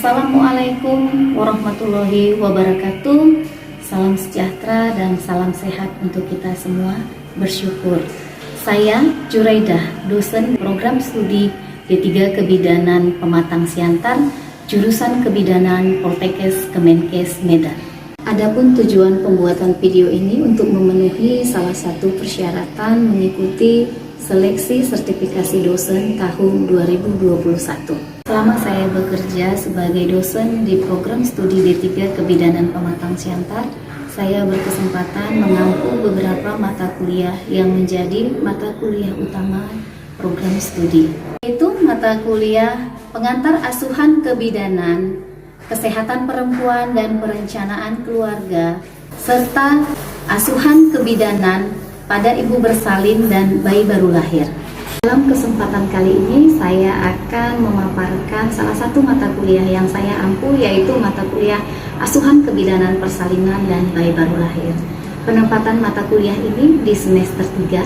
Assalamualaikum warahmatullahi wabarakatuh. Salam sejahtera dan salam sehat untuk kita semua. Bersyukur. Saya Juraidah, dosen program studi D3 Kebidanan Pematang Siantar, jurusan Kebidanan Poltekkes Kemenkes Medan. Adapun tujuan pembuatan video ini untuk memenuhi salah satu persyaratan mengikuti seleksi sertifikasi dosen tahun 2021. Selama saya bekerja sebagai dosen di program studi D3 Kebidanan Pematang Siantar, saya berkesempatan mengampu beberapa mata kuliah yang menjadi mata kuliah utama program studi, yaitu mata kuliah Pengantar Asuhan Kebidanan, Kesehatan Perempuan dan Perencanaan Keluarga, serta Asuhan Kebidanan pada Ibu Bersalin dan Bayi Baru Lahir. Dalam kesempatan kali ini saya akan memaparkan salah satu mata kuliah yang saya ampu, yaitu mata kuliah Asuhan Kebidanan Persalinan dan Bayi Baru Lahir. Penempatan mata kuliah ini di semester 3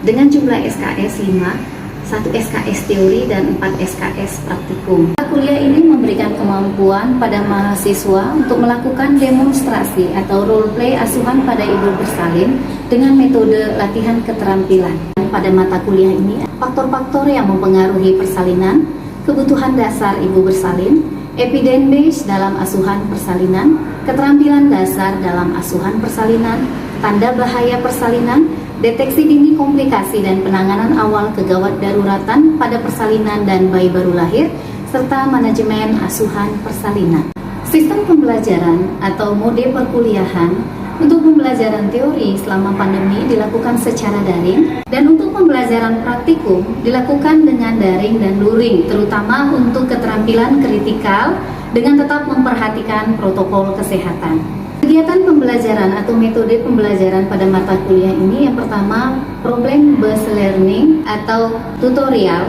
dengan jumlah SKS 5, 1 SKS teori dan 4 SKS praktikum. Mata kuliah ini memberikan kemampuan pada mahasiswa untuk melakukan demonstrasi atau role play asuhan pada ibu bersalin dengan metode latihan keterampilan. Pada mata kuliah ini, faktor-faktor yang mempengaruhi persalinan, kebutuhan dasar ibu bersalin, evidence base dalam asuhan persalinan, keterampilan dasar dalam asuhan persalinan, tanda bahaya persalinan, deteksi dini komplikasi dan penanganan awal kegawat daruratan pada persalinan dan bayi baru lahir, serta manajemen asuhan persalinan. Sistem pembelajaran atau mode perkuliahan untuk pembelajaran teori selama pandemi dilakukan secara daring, dan untuk pembelajaran praktikum dilakukan dengan daring dan luring, terutama untuk keterampilan kritikal dengan tetap memperhatikan protokol kesehatan. Kegiatan pembelajaran atau metode pembelajaran pada mata kuliah ini, yang pertama problem based learning atau tutorial,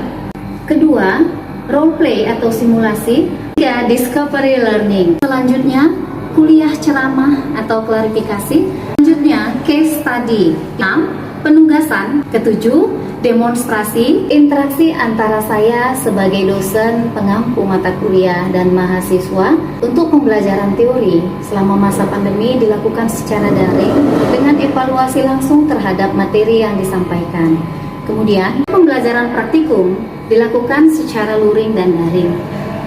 kedua role play atau simulasi, ketiga discovery learning, selanjutnya kuliah ceramah atau klarifikasi, selanjutnya case study, 6 penugasan, ketujuh demonstrasi, interaksi antara saya sebagai dosen pengampu mata kuliah dan mahasiswa untuk pembelajaran teori selama masa pandemi dilakukan secara daring dengan evaluasi langsung terhadap materi yang disampaikan. Kemudian pembelajaran praktikum dilakukan secara luring dan daring,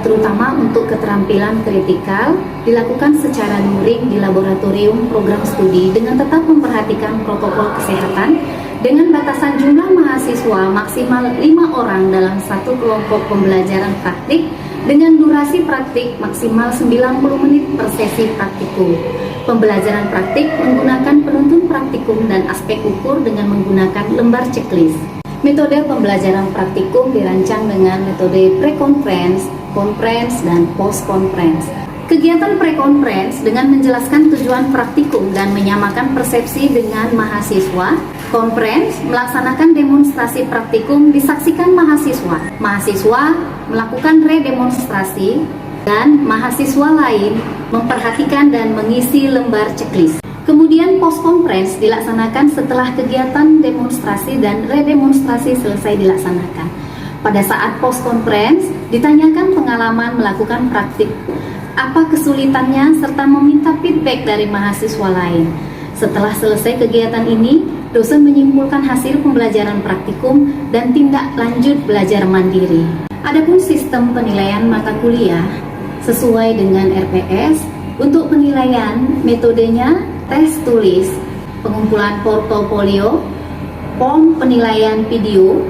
terutama untuk keterampilan kritikal dilakukan secara luring di laboratorium program studi dengan tetap memperhatikan protokol kesehatan dengan batasan jumlah mahasiswa maksimal 5 orang dalam satu kelompok pembelajaran praktik dengan durasi praktik maksimal 90 menit per sesi praktikum. Pembelajaran praktik menggunakan penuntun praktikum dan aspek ukur dengan menggunakan lembar checklist. Metode pembelajaran praktikum dirancang dengan metode pre-conference, conference, dan post-conference. Kegiatan pre-conference dengan menjelaskan tujuan praktikum dan menyamakan persepsi dengan mahasiswa. Conference melaksanakan demonstrasi praktikum disaksikan mahasiswa. Mahasiswa melakukan redemonstrasi dan mahasiswa lain memperhatikan dan mengisi lembar checklist. Kemudian post-conference dilaksanakan setelah kegiatan demonstrasi dan redemonstrasi selesai dilaksanakan. Pada saat post-conference, ditanyakan pengalaman melakukan praktik, apa kesulitannya, serta meminta feedback dari mahasiswa lain. Setelah selesai kegiatan ini, dosen menyimpulkan hasil pembelajaran praktikum dan tindak lanjut belajar mandiri. Adapun sistem penilaian mata kuliah sesuai dengan RPS, untuk penilaian metodenya tes tulis, pengumpulan portofolio, form penilaian video,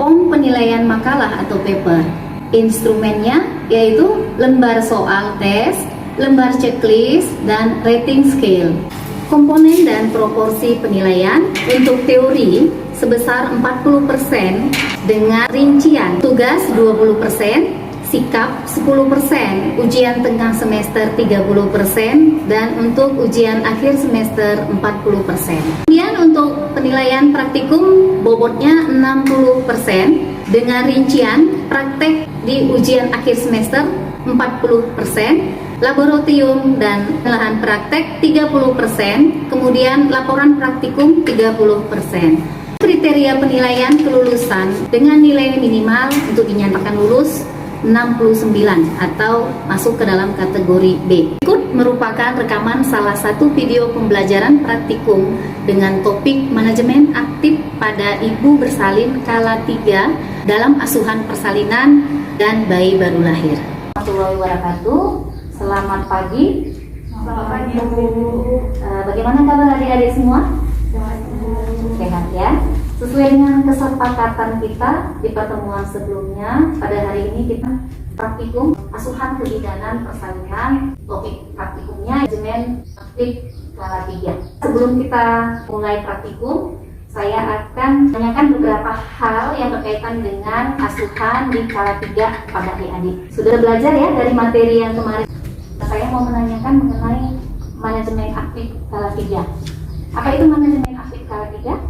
form penilaian makalah atau paper. Instrumennya yaitu lembar soal tes, lembar checklist, dan rating scale. Komponen dan proporsi penilaian untuk teori sebesar 40% dengan rincian tugas 20%, sikap 10%, ujian tengah semester 30%, dan untuk ujian akhir semester 40%. Kemudian untuk penilaian praktikum bobotnya 60% dengan rincian praktek di ujian akhir semester 40%, laboratorium dan lahan praktek 30%, kemudian laporan praktikum 30%. Kriteria penilaian kelulusan dengan nilai minimal untuk dinyatakan lulus atau masuk ke dalam kategori B. Berikut merupakan rekaman salah satu video pembelajaran praktikum dengan topik manajemen aktif pada ibu bersalin kala 3 dalam asuhan persalinan dan bayi baru lahir. Warahmatullahi wabarakatuh. Selamat pagi. Selamat pagi, Bu. Bagaimana kabar adik-adik semua? Sehat ya. Sesuai dengan kesepakatan kita di pertemuan sebelumnya, pada hari ini kita praktikum asuhan kebidanan persalinan. Topik praktikumnya manajemen aktif kala 3. Sebelum kita mulai praktikum, saya akan tanyakan beberapa hal yang berkaitan dengan asuhan di kala 3 pada adik-adik. Sudah belajar ya dari materi yang kemarin? Saya mau menanyakan mengenai manajemen aktif kala 3. Apa itu manajemen aktif kala 3?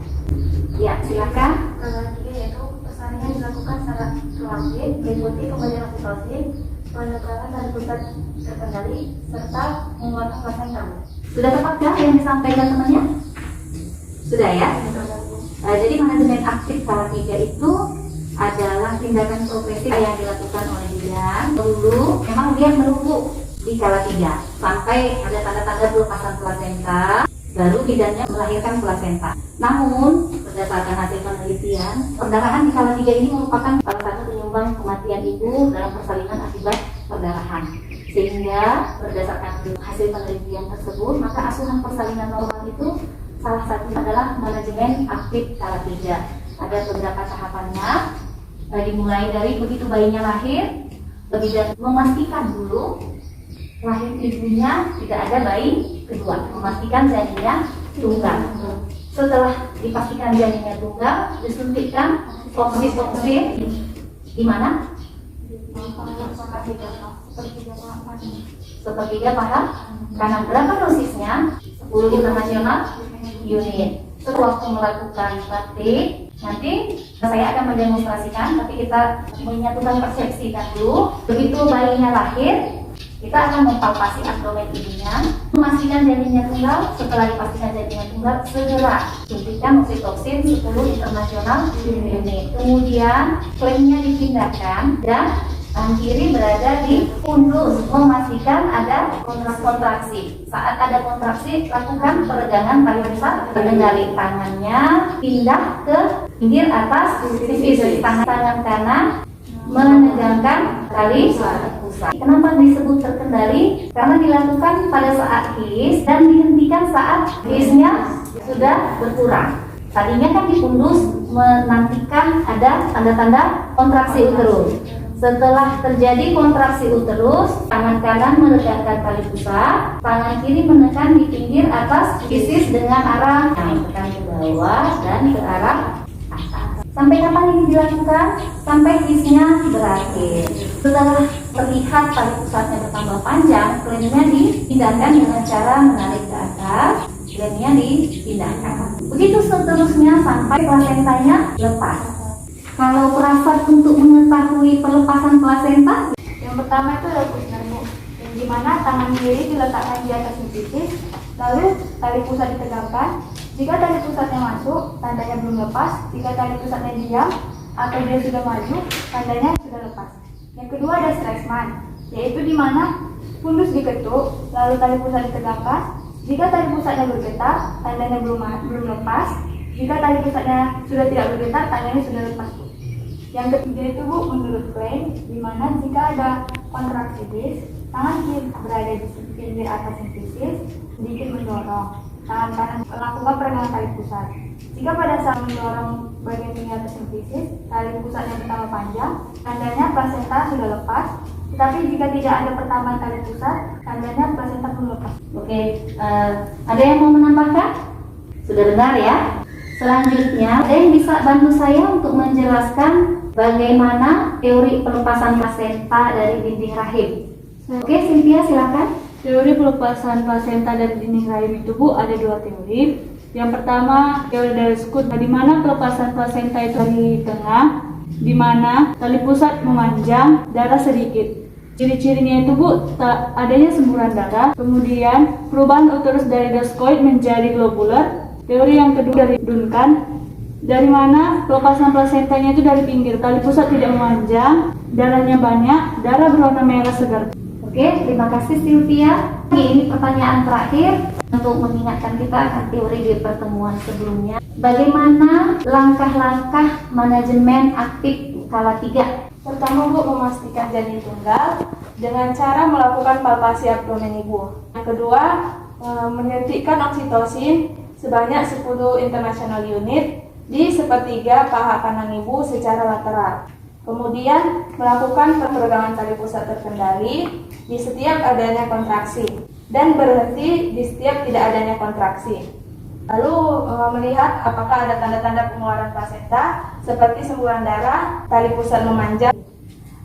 Ya, silakan. Kala 3 yaitu persalinan dilakukan secara proaktif, mengikuti kembalian oksitosin, penegakan dan pusat terkendali, serta mengeluarkan plasenta. Sudah tepatkah yang disampaikan temannya? Sudah ya? Jadi manajemen aktif kala 3 itu adalah tindakan progresif yang dilakukan oleh bidan. Dulu memang dia menunggu di kala 3 sampai ada tanda-tanda pelepasan plasenta, baru bidannya melahirkan plasenta. Namun berdasarkan hasil penelitian, perdarahan di kala 3 ini merupakan salah satu penyumbang kematian ibu dalam persalinan akibat perdarahan. Sehingga berdasarkan hasil penelitian tersebut, maka asuhan persalinan normal itu salah satunya adalah manajemen aktif kala 3. Ada beberapa tahapannya, dimulai dari begitu bayinya lahir, bidan memastikan dulu lahir ibunya tidak ada bayi kedua, memastikan janinnya tunggal. Setelah dipastikan janinnya tunggal, disuntikkan oksidoksin di mana? Sepertiga paham? Karena berapa dosisnya? 10 internasional unit. Setelah waktu melakukan praktik, nanti saya akan mendemonstrasikan, tapi kita menyatukan persepsi dulu. Begitu bayinya lahir, kita akan mempalpasi abdomen ibunya, memastikan janinnya tunggal. Setelah dipastikan janinnya tunggal, segera suntikan oksitoksin 10 internasional unit. Kemudian klaimnya dipindahkan dan tangan kiri berada di fundus, memastikan ada kontraksi. Saat ada kontraksi, lakukan peregangan tali pusat terkendali. Tangannya pindah ke pinggir atas sisi tangan kanan menegangkan tali pusat. Kenapa disebut terkendali? Karena dilakukan pada saat his dan dihentikan saat hisnya sudah berkurang. Tadinya kan dipundus menantikan ada tanda-tanda kontraksi uterus. Setelah terjadi kontraksi uterus, tangan kanan menegangkan tali pusat, tangan kiri menekan di pinggir atas fisis dengan arah tekan ke bawah dan ke arah atas. Sampai kapan ini dilakukan? Sampai hisnya berakhir. Setelah terlihat tali pusatnya bertambah panjang, klaimnya dipindahkan dengan cara menarik ke atas, klaimnya dipindahkan. Begitu seterusnya sampai plasentanya lepas. Kalau perasaan untuk mengetahui pelepasan plasenta, Yang pertama itu adalah pusar, Bu, yang dimana tangan kiri diletakkan di atas simpatis, lalu tali pusat ditegangkan. Jika tali pusatnya masuk, tandanya belum lepas. Jika tali pusatnya diam atau dia sudah maju, tandanya sudah lepas. Yang kedua ada Stresemann, yaitu dimana fundus diketuk, lalu tali pusat ditegangkan. Jika tali pusatnya bergetar, tandanya belum lepas. Jika tali pusatnya sudah tidak bergetar, tandanya sudah lepas. Yang ketiga itu, Bu, menurut klaim, dimana jika ada kontraksi dis, tangan kiri berada di pinggir atas simpatis, sedikit mendorong. Tangan kanan melakukan peregangan tali pusat. Jika pada saat mendorong bagian pinggir atas simpatis, tali pusatnya bertambah panjang, tandanya plasenta sudah lepas. Tetapi jika tidak ada pertambahan tali pusat, tandanya plasenta belum lepas. Oke, ada yang mau menambahkan? Sudah dengar ya? Selanjutnya, ada yang bisa bantu saya untuk menjelaskan bagaimana teori pelepasan plasenta dari dinding rahim? Oke, Cynthia silakan. Teori pelepasan plasenta dari dinding rahim itu, Bu, ada dua teori. Yang pertama, teori dari Scott, di mana pelepasan plasenta itu dari tengah, di mana tali pusat memanjang, darah sedikit. Ciri-cirinya itu, Bu, tak adanya semburan darah, kemudian perubahan uterus dari discoid menjadi globular. Teori yang kedua dari Duncan, Dari mana pelepasan plasentanya itu dari pinggir, tali pusat tidak memanjang, darahnya banyak, darah berwarna merah segar. Oke, terima kasih Sylvia. Ini pertanyaan terakhir untuk mengingatkan kita akan teori di pertemuan sebelumnya. Bagaimana langkah-langkah manajemen aktif kala 3? Pertama, Bu, memastikan janin tunggal dengan cara melakukan palpasi abdomen ibu. Yang kedua, menyuntikkan oksitosin sebanyak 10 international unit di sepertiga paha kanan ibu secara lateral. Kemudian melakukan peregangan tali pusat terkendali di setiap adanya kontraksi dan berhenti di setiap tidak adanya kontraksi. Lalu melihat apakah ada tanda-tanda pengeluaran plasenta seperti semburan darah, tali pusat memanjang.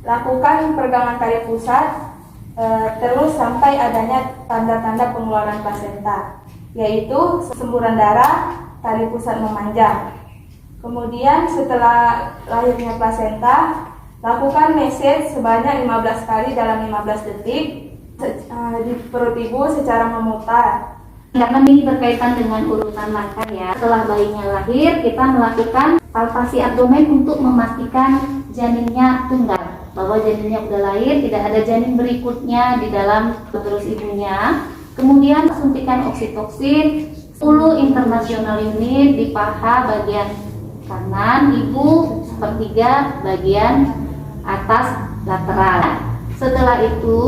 Lakukan peregangan tali pusat terus sampai adanya tanda-tanda pengeluaran plasenta, yaitu semburan darah, tali pusat memanjang. Kemudian setelah lahirnya plasenta, lakukan massage sebanyak 15 kali dalam 15 detik di perut ibu secara memutar. Karena ini berkaitan dengan urutan langkah ya. Setelah bayinya lahir, kita melakukan palpasi abdomen untuk memastikan janinnya tunggal, bahwa janinnya udah lahir, tidak ada janin berikutnya di dalam uterus ibunya. Kemudian suntikan oksitoksin 10 international unit di paha bagian kanan ibu, sepertiga bagian atas lateral. Setelah itu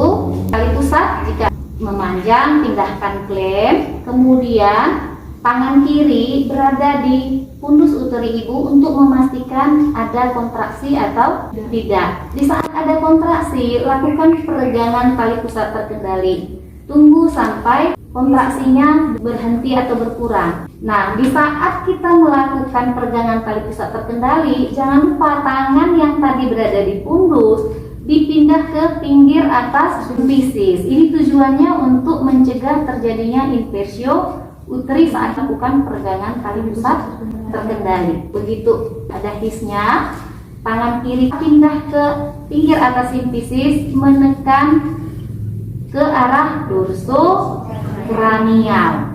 tali pusat jika memanjang pindahkan klem, kemudian tangan kiri berada di pundus uteri ibu untuk memastikan ada kontraksi atau tidak. Di saat ada kontraksi, lakukan peregangan tali pusat terkendali. Tunggu sampai kontraksinya berhenti atau berkurang. Nah, di saat kita melakukan peregangan tali pusat terkendali, jangan lupa tangan yang tadi berada di pundus dipindah ke pinggir atas fisis. Ini tujuannya untuk mencegah terjadinya inversio uteri saat lakukan peregangan tali pusat terkendali. Begitu ada hisnya, tangan kiri pindah ke pinggir atas simfisis, menekan ke arah dorsokranial.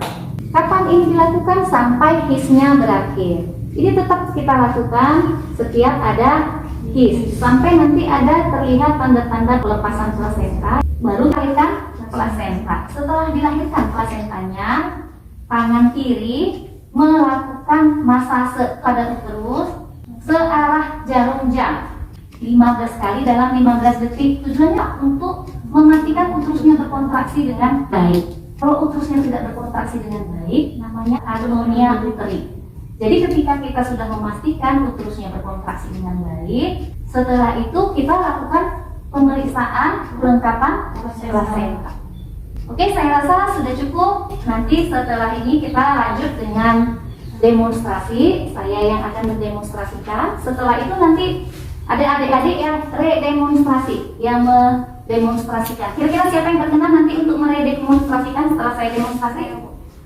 Kapan ini dilakukan? Sampai hisnya berakhir. Ini tetap kita lakukan setiap ada his, sampai nanti ada terlihat tanda-tanda pelepasan plasenta, baru dilahirkan plasenta. Setelah dilahirkan plasentanya, tangan kiri melakukan masase pada uterus searah jarum jam 15 kali dalam 15 detik. Tujuannya untuk memastikan uterusnya berkontraksi dengan baik. Kalau uterusnya tidak berkontraksi dengan baik, namanya atonia uteri. Jadi ketika kita sudah memastikan uterusnya berkontraksi dengan baik, setelah itu kita lakukan pemeriksaan kelengkapan plasenta. Oke, saya rasa sudah cukup. Nanti setelah ini kita lanjut dengan demonstrasi. Saya yang akan mendemonstrasikan. Setelah itu nanti ada adik-adik yang redemonstrasi, yang mendemonstrasikan. Kira-kira siapa yang berkenan nanti untuk meredemonstrasikan setelah saya demonstrasi?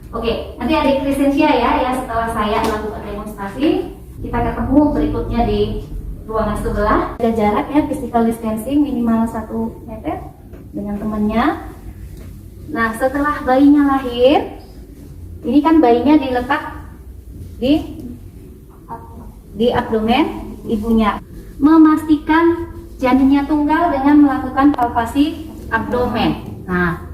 Oke, nanti adik Kristensia ya setelah saya melakukan demonstrasi, kita ketemu berikutnya di ruangan sebelah. Ada jarak ya, physical distancing minimal 1 meter dengan temannya. Nah, setelah bayinya lahir, ini kan bayinya diletak di abdomen ibunya. Memastikan janinnya tunggal dengan melakukan palpasi abdomen. Nah,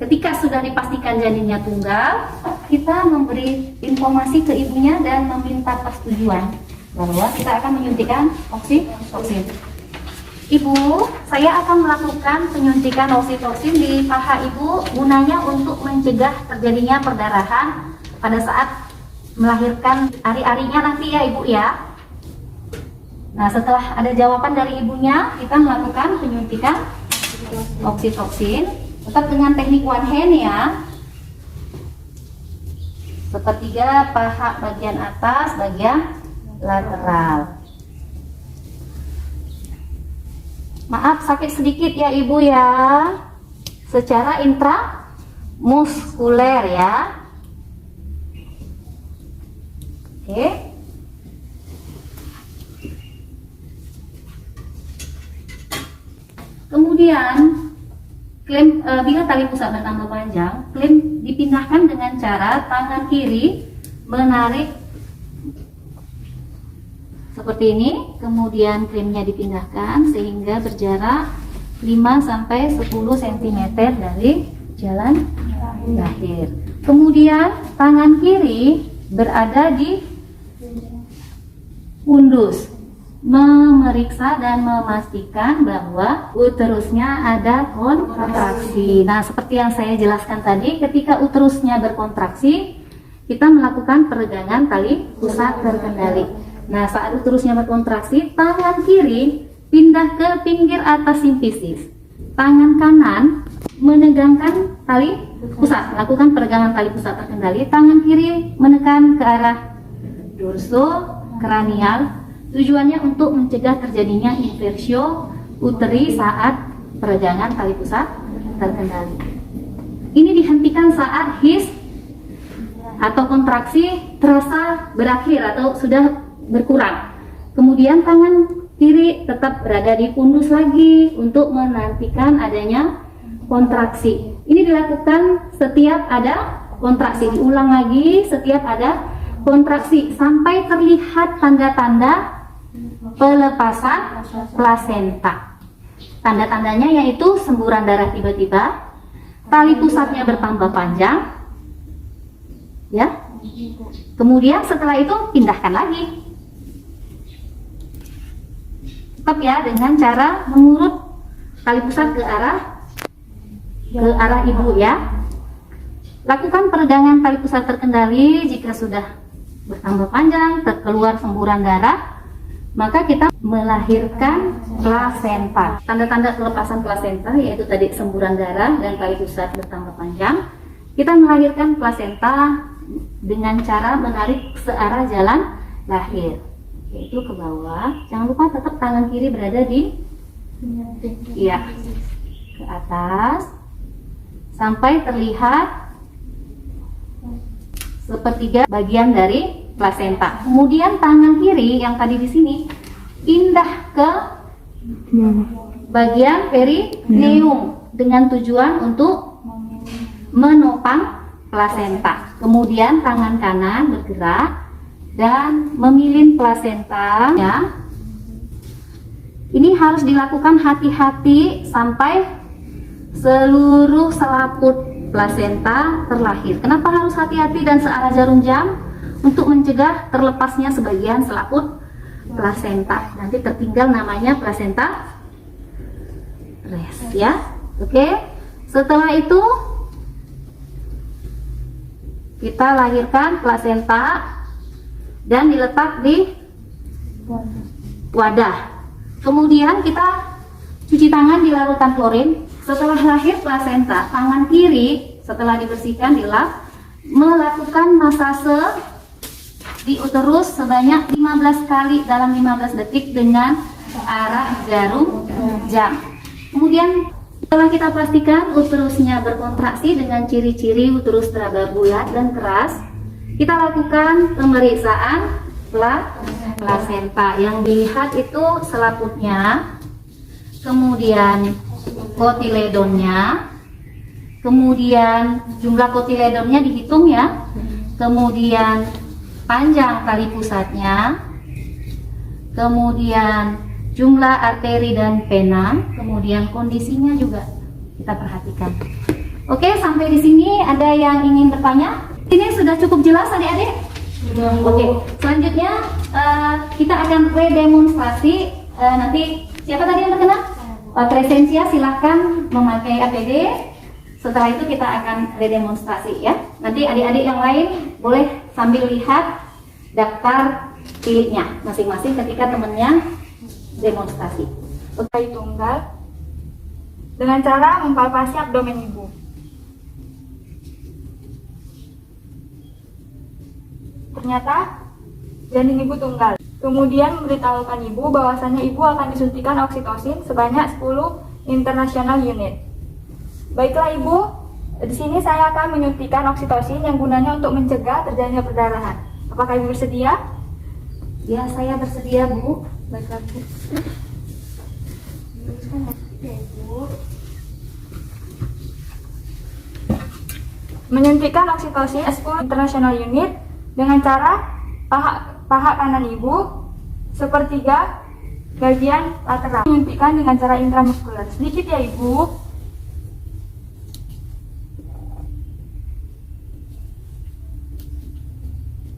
ketika sudah dipastikan janinnya tunggal, kita memberi informasi ke ibunya dan meminta persetujuan bahwa kita akan menyuntikkan oksitoksin. Ibu, saya akan melakukan penyuntikan oksitoksin di paha ibu, gunanya untuk mencegah terjadinya perdarahan pada saat melahirkan ari-arinya nanti ya ibu ya. Nah, setelah ada jawaban dari ibunya, kita melakukan penyuntikan oksitoksin. Tetap dengan teknik one hand ya. Sepertiga paha bagian atas, bagian lateral. Maaf sakit sedikit ya ibu ya. Secara intramuskuler ya. Oke. Kemudian klaim bila tali pusat bertambah panjang, klaim dipindahkan dengan cara tangan kiri menarik seperti ini. Kemudian krimnya dipindahkan sehingga berjarak 5-10 cm dari jalan lahir. Kemudian tangan kiri berada di fundus, memeriksa dan memastikan bahwa uterusnya ada kontraksi. Nah, seperti yang saya jelaskan tadi, ketika uterusnya berkontraksi, kita melakukan peregangan tali pusat terkendali. Nah, saat uterusnya berkontraksi, tangan kiri pindah ke pinggir atas simfisis. Tangan kanan menegangkan tali pusat, lakukan peregangan tali pusat terkendali. Tangan kiri menekan ke arah dorso-kranial. Tujuannya untuk mencegah terjadinya inversio uteri saat peregangan tali pusat terkendali. Ini dihentikan saat his atau kontraksi terasa berakhir atau sudah berkurang. Kemudian tangan kiri tetap berada di fundus lagi untuk menantikan adanya kontraksi. Ini dilakukan setiap ada kontraksi, diulang lagi setiap ada kontraksi sampai terlihat tanda-tanda pelepasan plasenta. Tanda-tandanya yaitu semburan darah tiba-tiba, tali pusatnya bertambah panjang, ya. Kemudian setelah itu pindahkan lagi. Tetap ya, dengan cara mengurut tali pusat ke arah ibu ya. Lakukan peregangan tali pusat terkendali. Jika sudah bertambah panjang, terkeluar semburan darah, maka kita melahirkan plasenta. Tanda-tanda pelepasan plasenta yaitu tadi semburan darah dan tali pusat bertambah panjang. Kita melahirkan plasenta dengan cara menarik searah jalan lahir, yaitu ke bawah. Jangan lupa tetap tangan kiri berada di ke atas sampai terlihat sepertiga bagian dari plasenta. Kemudian tangan kiri yang tadi di sini pindah ke bagian perineum dengan tujuan untuk menopang plasenta. Kemudian tangan kanan bergerak dan memilin plasenta ya. Ini harus dilakukan hati-hati sampai seluruh selaput plasenta terlahir. Kenapa harus hati-hati dan searah jarum jam? Untuk mencegah terlepasnya sebagian selaput plasenta. Nanti tertinggal namanya plasenta res ya. Oke. Setelah itu kita lahirkan plasenta dan diletak di wadah. Kemudian kita cuci tangan di larutan klorin. Setelah lahir plasenta, tangan kiri setelah dibersihkan dilap melakukan masase di uterus sebanyak 15 kali dalam 15 detik dengan arah jarum jam. Kemudian setelah kita pastikan uterusnya berkontraksi dengan ciri-ciri uterus teraba bulat dan keras, kita lakukan pemeriksaan plasenta. Yang dilihat itu selaputnya, kemudian kotiledonnya, kemudian jumlah kotiledonnya dihitung ya, kemudian panjang tali pusatnya, kemudian jumlah arteri dan vena, kemudian kondisinya juga kita perhatikan. Oke, sampai di sini ada yang ingin bertanya? Ini sudah cukup jelas adik-adik? Oke, selanjutnya kita akan redemonstrasi. Nanti siapa tadi yang terkena? Presensia silahkan memakai APD. Setelah itu kita akan redemonstrasi ya. Nanti adik-adik yang lain boleh sambil lihat daftar pilihnya masing-masing ketika temennya demonstrasi. Bayi tunggal dengan cara mempalpasi abdomen ibu. Ternyata janin ibu tunggal. Kemudian memberitahukan ibu bahwasannya ibu akan disuntikan oksitosin sebanyak 10 international unit. Baiklah ibu, di sini saya akan menyuntikkan oksitosin yang gunanya untuk mencegah terjadinya perdarahan. Apakah ibu bersedia? Ya, saya bersedia Bu. Baiklah Bu. Menyuntikkan oksitosin 10 international unit dengan cara paha kanan ibu sepertiga bagian lateral. Menyuntikkan dengan cara intramuskuler. Sedikit ya Ibu.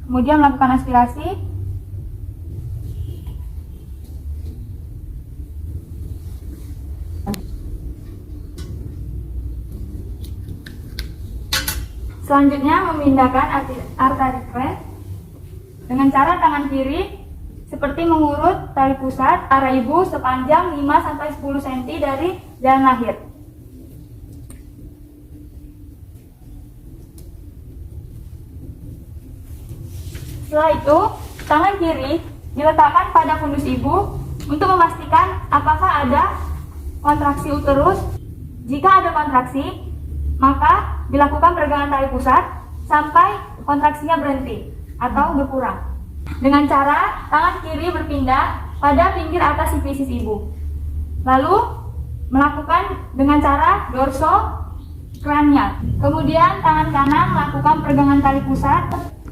Kemudian melakukan aspirasi. Selanjutnya memindahkan arteri kren dengan cara tangan kiri seperti mengurut tali pusat arah ibu sepanjang 5-10 cm dari jalan lahir. Setelah itu, tangan kiri diletakkan pada fundus ibu untuk memastikan apakah ada kontraksi uterus. Jika ada kontraksi, maka dilakukan peregangan tali pusat sampai kontraksinya berhenti atau berkurang. Dengan cara tangan kiri berpindah pada pinggir atas sifisis ibu. Lalu melakukan dengan cara dorso-kranial. Kemudian tangan kanan melakukan peregangan tali pusat.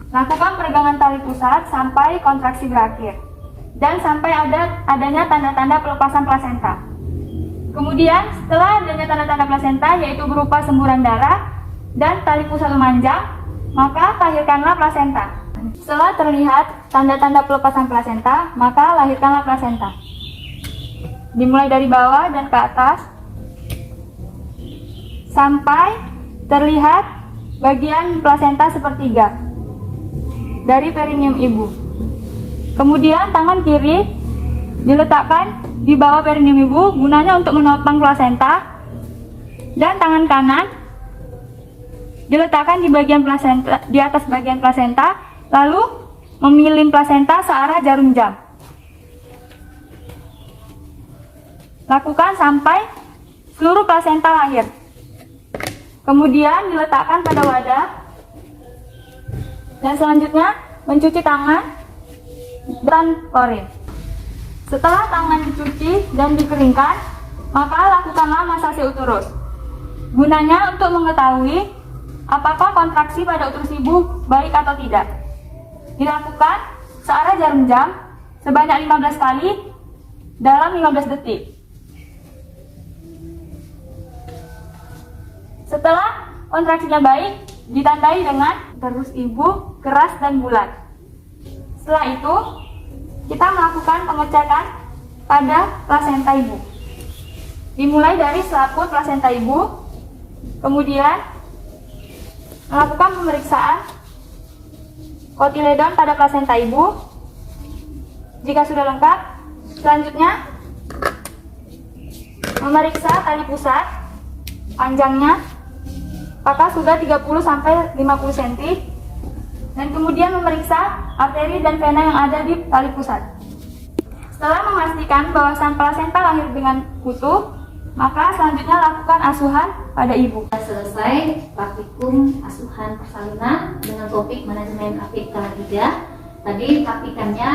Lakukan peregangan tali pusat sampai kontraksi berakhir dan sampai adanya tanda-tanda pelepasan plasenta. Kemudian setelah adanya tanda-tanda plasenta yaitu berupa semburan darah dan tali pusat memanjang, maka lahirkanlah plasenta. Setelah terlihat tanda-tanda pelepasan plasenta, maka lahirkanlah plasenta. Dimulai dari bawah dan ke atas sampai terlihat bagian plasenta sepertiga dari perineum ibu. Kemudian tangan kiri diletakkan di bawah perineum ibu gunanya untuk menopang plasenta, dan tangan kanan diletakkan di bagian plasenta, di atas bagian plasenta, lalu memilin plasenta searah jarum jam. Lakukan sampai seluruh plasenta lahir. Kemudian diletakkan pada wadah. Dan selanjutnya mencuci tangan dan klorin. Setelah tangan dicuci dan dikeringkan, maka lakukanlah masase uterus. Gunanya untuk mengetahui apakah kontraksi pada uterus ibu baik atau tidak. Dilakukan searah jarum jam sebanyak 15 kali dalam 15 detik. Setelah kontraksinya baik, ditandai dengan uterus ibu keras dan bulat. Setelah itu, kita melakukan pengecekan pada plasenta ibu. Dimulai dari selaput plasenta ibu, kemudian melakukan pemeriksaan kotiledon pada plasenta ibu. Jika sudah lengkap, selanjutnya memeriksa tali pusat panjangnya apakah sudah 30-50 cm, dan kemudian memeriksa arteri dan vena yang ada di tali pusat. Setelah memastikan bahwa sang plasenta lahir dengan utuh, maka selanjutnya lakukan asuhan pada ibu. Selesai praktikum asuhan persalinan dengan topik manajemen apik kelas 3. Tadi praktikannya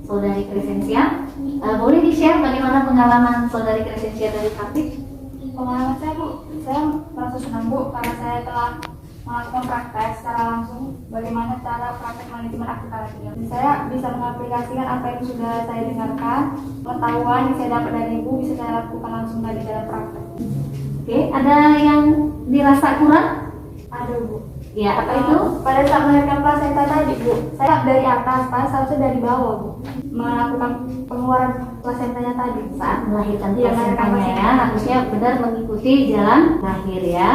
Saudari Crescentia. Boleh di-share bagaimana pengalaman Saudari Crescentia dari praktik? Pengalaman saya Bu, saya merasa senang Bu karena saya telah melakukan praktek secara langsung bagaimana cara praktek manajemen aktif kelas 3. Saya bisa mengaplikasikan apa yang sudah saya dengarkan, pengetahuan yang saya dapat dari Ibu bisa saya lakukan langsung dari dalam praktek. Oke, ada yang dirasa kurang? Ada Bu. Ya, apa itu? Pada saat melahirkan plasenta tadi Bu, saya dari atas, seharusnya dari bawah Bu, melakukan pengeluaran plasentanya tadi. Saat melahirkan Iya, plasentanya ya, harusnya benar mengikuti jalan lahir ya.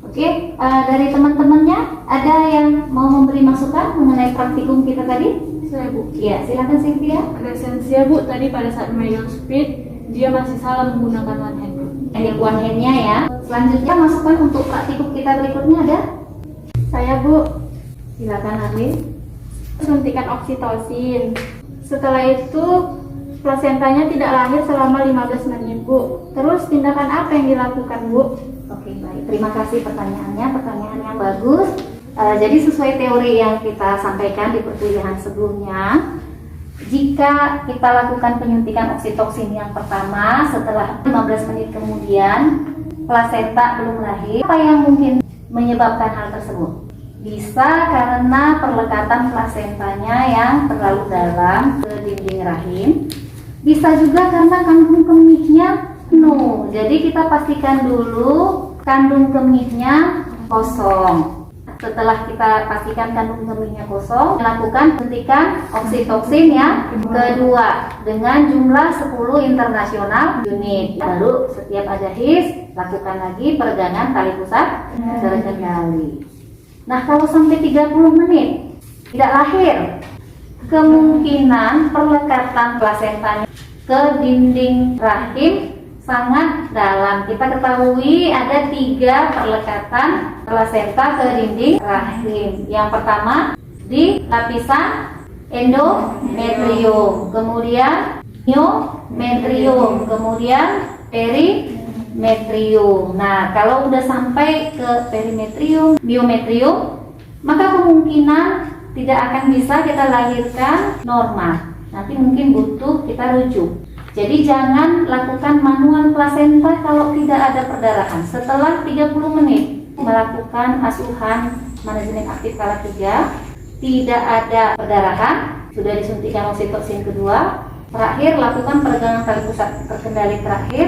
Oke, dari teman-temannya ada yang mau memberi masukan mengenai praktikum kita tadi? Saya Bu. Ya, silakan Cynthia. Crescentia Bu, tadi pada saat megang speed dia masih salah menggunakan one hand. Teknik one hand-nya ya. Selanjutnya masukan untuk praktikum kita berikutnya ada? Saya Bu, Silakan Arwin. suntikan oksitosin. Setelah itu plasentanya tidak lahir selama 15 menit Bu. Terus tindakan apa yang dilakukan Bu? Oke, baik. Terima kasih pertanyaannya. Pertanyaan yang bagus. Jadi sesuai teori yang kita sampaikan di perkuliahan sebelumnya, jika kita lakukan penyuntikan oksitoksin yang pertama setelah 15 menit kemudian plasenta belum lahir, apa yang mungkin menyebabkan hal tersebut? Bisa karena perlekatan plasentanya yang terlalu dalam ke dinding rahim. Bisa juga karena kandung kemihnya penuh. Jadi kita pastikan dulu kandung kemihnya kosong. Setelah kita pastikan kandung kemihnya kosong, lakukan suntikan oksitoksin yang kedua dengan jumlah 10 internasional unit. Lalu setiap ada his, lakukan lagi peregangan tali pusat terkendali. Nah, kalau sampai 30 menit tidak lahir, kemungkinan perlekatan plasentanya ke dinding rahim sangat dalam. Kita ketahui ada 3 perlekatan plasenta ke dinding rahim. Yang pertama di lapisan endometrium, kemudian myometrium, kemudian perimetrium. Nah, kalau udah sampai ke perimetrium, myometrium, maka kemungkinan tidak akan bisa kita lahirkan normal. Nanti mungkin butuh kita rujuk. Jadi jangan lakukan manual plasenta kalau tidak ada perdarahan. Setelah 30 menit melakukan asuhan manajemen aktif skala 3, tidak ada perdarahan, sudah disuntikan oksitoksin kedua, terakhir lakukan peregangan tali pusat terkendali terakhir,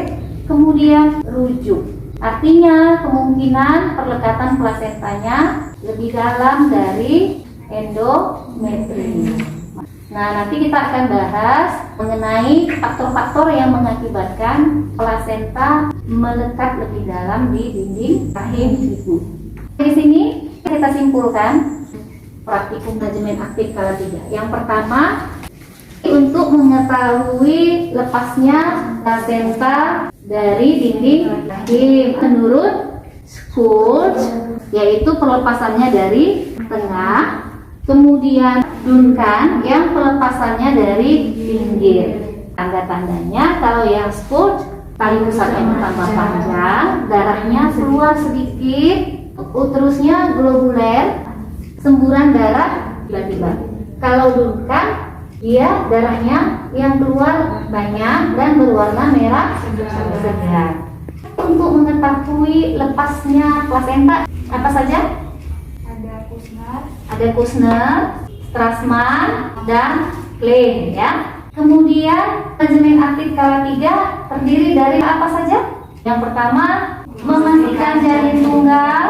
kemudian rujuk. Artinya kemungkinan perlekatan plasentanya lebih dalam dari endometrium. Nah, nanti kita akan bahas mengenai faktor-faktor yang mengakibatkan plasenta melekat lebih dalam di dinding rahim ibu. Di sini kita simpulkan praktikum manajemen aktif skala 3. Yang pertama, untuk mengetahui lepasnya plasenta dari dinding rahim menurut Schultz, yaitu pelepasannya dari tengah, kemudian Duncan yang pelepasannya dari pinggir. Tanda-tandanya kalau yang Schultz tali pusatnya bertambah panjang, darahnya keluar sedikit, uterusnya globuler, semburan darah tiba-tiba. Kalau Duncan, dia darahnya yang keluar banyak dan berwarna merah segar. Untuk mengetahui lepasnya plasenta apa saja? Ada Kushner, Strassman, dan Klein ya. Kemudian manajemen aktif skala 3 terdiri dari apa saja? Yang pertama, memastikan janin tunggal,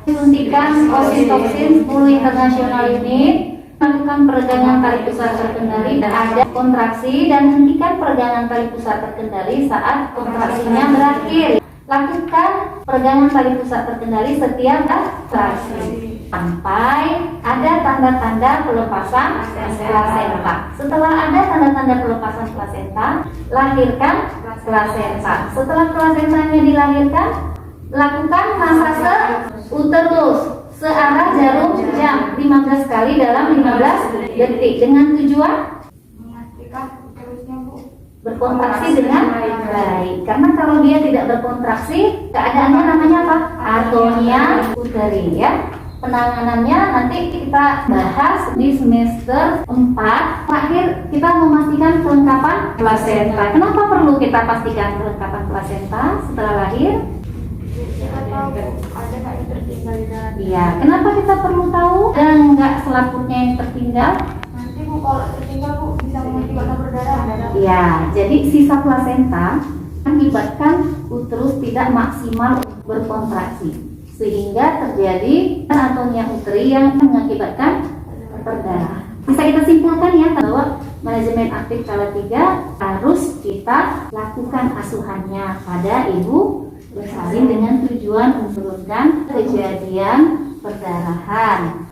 suntikan oksitoksin 10 internasional unit, lakukan peregangan tali pusat terkendali dan ada kontraksi, dan hentikan peregangan tali pusat terkendali saat kontraksinya berakhir. Lakukan peregangan tali pusat terkendali setiap kontraksi sampai ada tanda-tanda pelepasan plasenta. Setelah ada tanda-tanda pelepasan plasenta, lahirkan plasenta. Setelah plasentanya dilahirkan, lakukan masase uterus searah jarum jam 15 kali dalam 15 detik dengan tujuan memastikan uterusnya berkontraksi dengan baik. Karena kalau dia tidak berkontraksi, keadaannya namanya apa? Atonia uteri ya. Penanganannya nanti kita bahas di semester 4. Terakhir kita memastikan kelengkapan plasenta. Kenapa perlu kita pastikan kelengkapan plasenta setelah lahir? Kita tahu ada nggak yang tertinggal di dalam. Iya, kenapa kita perlu tahu dan nggak selaputnya yang tertinggal? Nanti Bu, kalau tertinggal Bu bisa mengakibatkan perdarahan. Ya, jadi sisa plasenta mengakibatkan uterus tidak maksimal berkontraksi, sehingga terjadi atonia uteri yang mengakibatkan perdarahan. Bisa kita simpulkan ya bahwa manajemen aktif skala 3 harus kita lakukan asuhannya pada ibu bersalin dengan tujuan menurunkan kejadian perdarahan.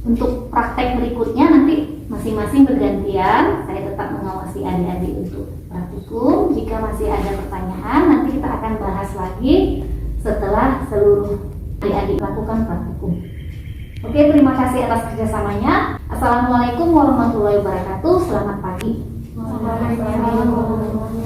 Untuk praktek berikutnya nanti masing-masing bergantian. Saya tetap mengawasi adik-adik untuk praktikum. Jika masih ada pertanyaan, nanti kita akan bahas lagi setelah seluruh adik-adik lakukan praktikum. Oke, terima kasih atas kerjasamanya. Assalamualaikum warahmatullahi wabarakatuh. Selamat pagi. Waalaikumsalam.